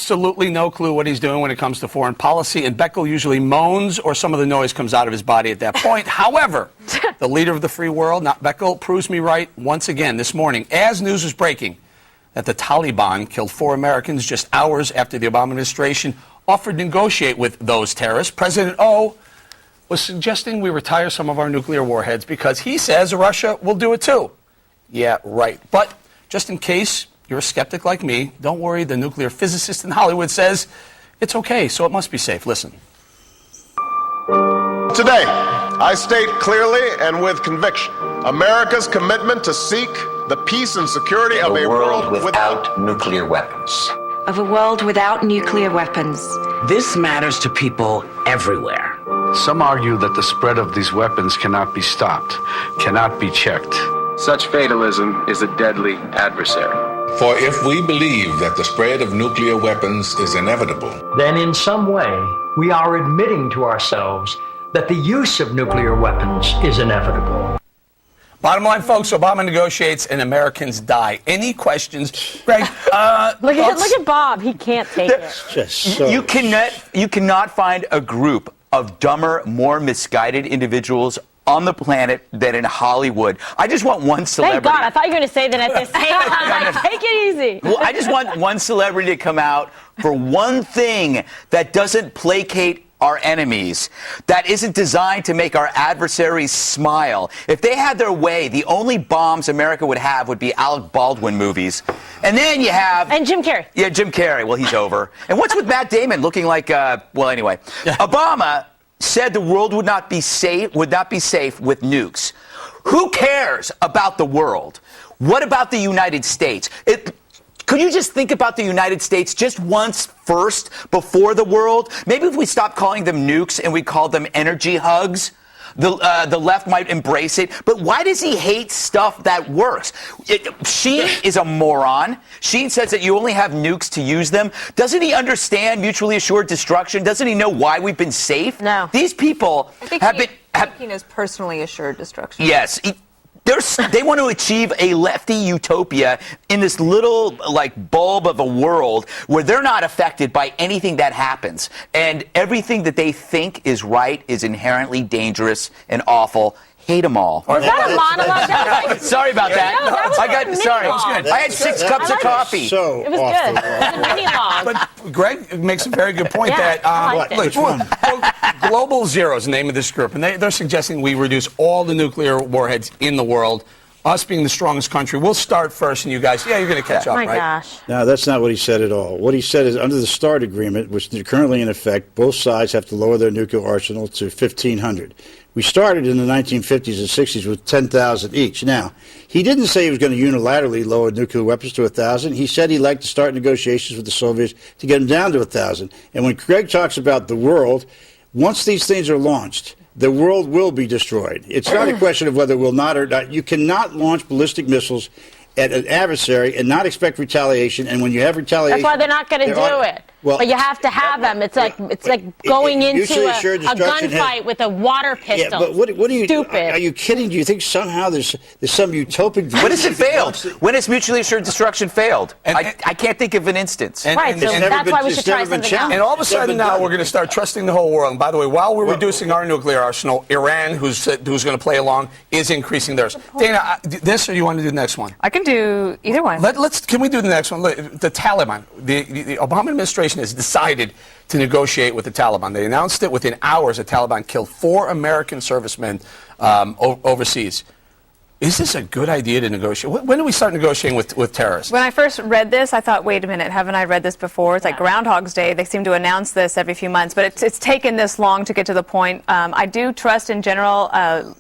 absolutely no clue what he's doing when it comes to foreign policy, and Beckel usually moans or some of the noise comes out of his body at that point. However, the leader of the free world, not Beckel, proves me right once again this morning, as news was breaking that the Taliban killed 4 Americans just hours after the Obama administration offered to negotiate with those terrorists. President O was suggesting we retire some of our nuclear warheads because he says Russia will do it too. Yeah, right. But just in case you're a skeptic like me, don't worry, the nuclear physicist in Hollywood says it's okay, so it must be safe. Listen. Today, I state clearly and with conviction America's commitment to seek the peace and security of a world without nuclear weapons. Of a world without nuclear weapons. This matters to people everywhere. Some argue that the spread of these weapons cannot be stopped, cannot be checked. Such fatalism is a deadly adversary. For if we believe that the spread of nuclear weapons is inevitable, then in some way we are admitting to ourselves that the use of nuclear weapons is inevitable. Bottom line, folks, Obama negotiates and Americans die. Any questions? Greg, look at Bob. He can't take it. Just so you cannot find a group of dumber, more misguided individuals on the planet than in Hollywood. I just want one celebrity. Thank God. I thought you were going to say that at this same time. Like, take it easy. Well, I just want one celebrity to come out for one thing that doesn't placate our enemies, that isn't designed to make our adversaries smile. If they had their way, the only bombs America would have would be Alec Baldwin movies. And then you have... And Jim Carrey. Yeah, Jim Carrey. Well, he's over. And what's with Matt Damon looking like... well, anyway. Obama said the world would not be safe with nukes. Who cares about the world? What about the United States? Could you just think about the United States just once first before the world? Maybe if we stop calling them nukes and we call them energy hugs, the left might embrace it. But why does he hate stuff that works? Sheen is a moron. Sheen says that you only have nukes to use them. Doesn't he understand mutually assured destruction? Doesn't he know why we've been safe? No. These people have been... I think he knows personally assured destruction. Yes. They want to achieve a lefty utopia in this little, bulb of a world where they're not affected by anything that happens. And everything that they think is right is inherently dangerous and awful. Hate them all. Was that a monologue? Sorry about that. No, that was sorry. It was good. I had 6 cups of coffee. So it was good. It was a mini log. But Greg makes a very good point Global Zero is the name of this group, and they're suggesting we reduce all the nuclear warheads in the world. Us being the strongest country, we'll start first, and you guys, you're going to catch up, right? My gosh. No, that's not what he said at all. What he said is under the START agreement, which is currently in effect, both sides have to lower their nuclear arsenal to 1,500. We started in the 1950s and 60s with 10,000 each. Now, he didn't say he was going to unilaterally lower nuclear weapons to 1,000. He said he'd like to start negotiations with the Soviets to get them down to 1,000. And when Greg talks about the world, once these things are launched, the world will be destroyed. It's not a question of whether it will not or not. You cannot launch ballistic missiles at an adversary and not expect retaliation. And when you have retaliation, that's why they're not going to do it. Well, but you have to have them. It's like going into a gunfight with a water pistol. Yeah, but what are you? Stupid. Are you kidding? Do you think somehow there's some utopic? When has it failed? When has mutually assured destruction failed? I can't think of an instance. Right. So that's why we should try something else. And all of a sudden now we're going to start trusting the whole world. And by the way, while we're reducing our nuclear arsenal, Iran, who's going to play along, is increasing theirs. Dana, this or you want to do the next one? I can do either one. Can we do the next one? The Taliban, the Obama administration has decided to negotiate with the Taliban. They announced it within hours. The Taliban killed 4 American servicemen overseas. Is this a good idea to negotiate? When do we start negotiating with terrorists? When I first read this, I thought, wait a minute, haven't I read this before? It's like Groundhog's Day. They seem to announce this every few months, but it's taken this long to get to the point. I do trust in general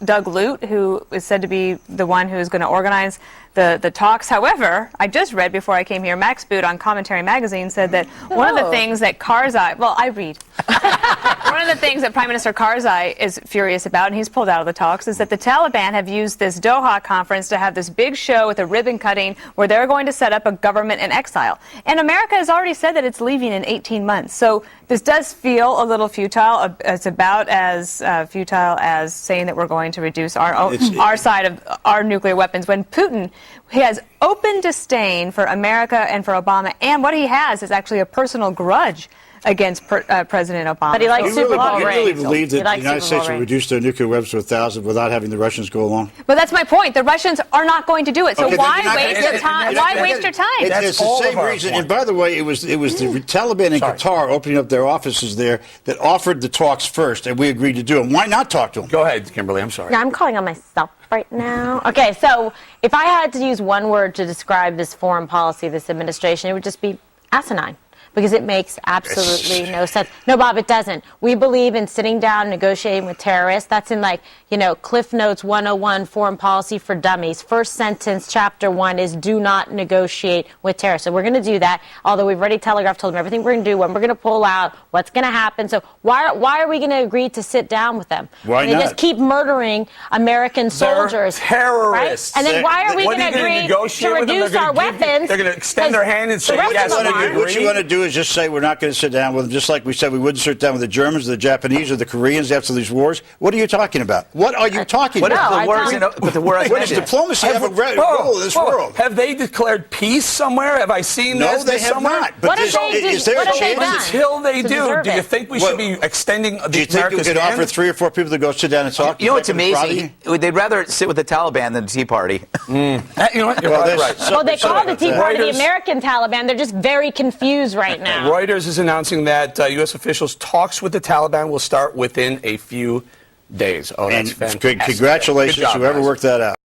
Doug Lute, who is said to be the one who's going to organize the talks. However, I just read before I came here, Max Boot on Commentary Magazine said that one of the things that Karzai, well, I read. One of the things that Prime Minister Karzai is furious about, and he's pulled out of the talks, is that the Taliban have used this Doha conference to have this big show with a ribbon cutting where they're going to set up a government in exile. And America has already said that it's leaving in 18 months. So this does feel a little futile. It's about as futile as saying that we're going to reduce our side of our nuclear weapons when Putin has open disdain for America and for Obama. And what he has is actually a personal grudge against President Obama. But he likes Super Bowl You really rings. believe that the likes United Super States Bowl will rings. reduce their nuclear weapons to 1,000 without having the Russians go along? But that's my point. The Russians are not going to do it. So Okay, why then you're not waste gonna- your time? you're not Why gonna- waste your time? It's the all same of our reason. point. And by the way, it was the Taliban in Qatar opening up their offices there that offered the talks first, and we agreed to do them. Why not talk to them? Go ahead, Kimberly. I'm sorry. Yeah, I'm calling on myself right now. Okay, so if I had to use one word to describe this foreign policy, this administration, it would just be asinine. Because it makes absolutely no sense. No, Bob, it doesn't. We believe in sitting down and negotiating with terrorists. That's in, like, Cliff Notes 101, Foreign Policy for Dummies. First sentence, chapter 1 is do not negotiate with terrorists. So we're going to do that, although we've already telegraphed, told them everything we're going to do, when we're going to pull out, what's going to happen. So why are we going to agree to sit down with them? Why they not? just keep murdering American soldiers. They're terrorists. Right? And then why are we going to agree to reduce our weapons? They're going to extend their hand and say, the rest yes, of them we aren't. agree. What you want to do is just say we're not going to sit down with them, just like we said we wouldn't sit down with the Germans, the Japanese, or the Koreans after these wars. What are you talking about? What are you talking What about? if the wars, but the war What does diplomacy have a role in this world? Have they declared peace somewhere? Have I seen No, this they have somewhere? not. But What if they is there what a have they chance? done Until they to do deserve you it? think we should be extending the Do you think you America's could offer hand? 3 or 4 people to go sit down and talk? You know what's Is that gonna bother amazing? They'd rather sit with the Taliban than the Tea Party. You know what? You're Well, right. that's- Well, they call the Tea Party the Reuters- American Taliban. They're just very confused right now. Reuters is announcing that U.S. officials talks with the Taliban will start within a few days. Oh, that's And fantastic. congratulations Good job, to whoever guys. worked that out.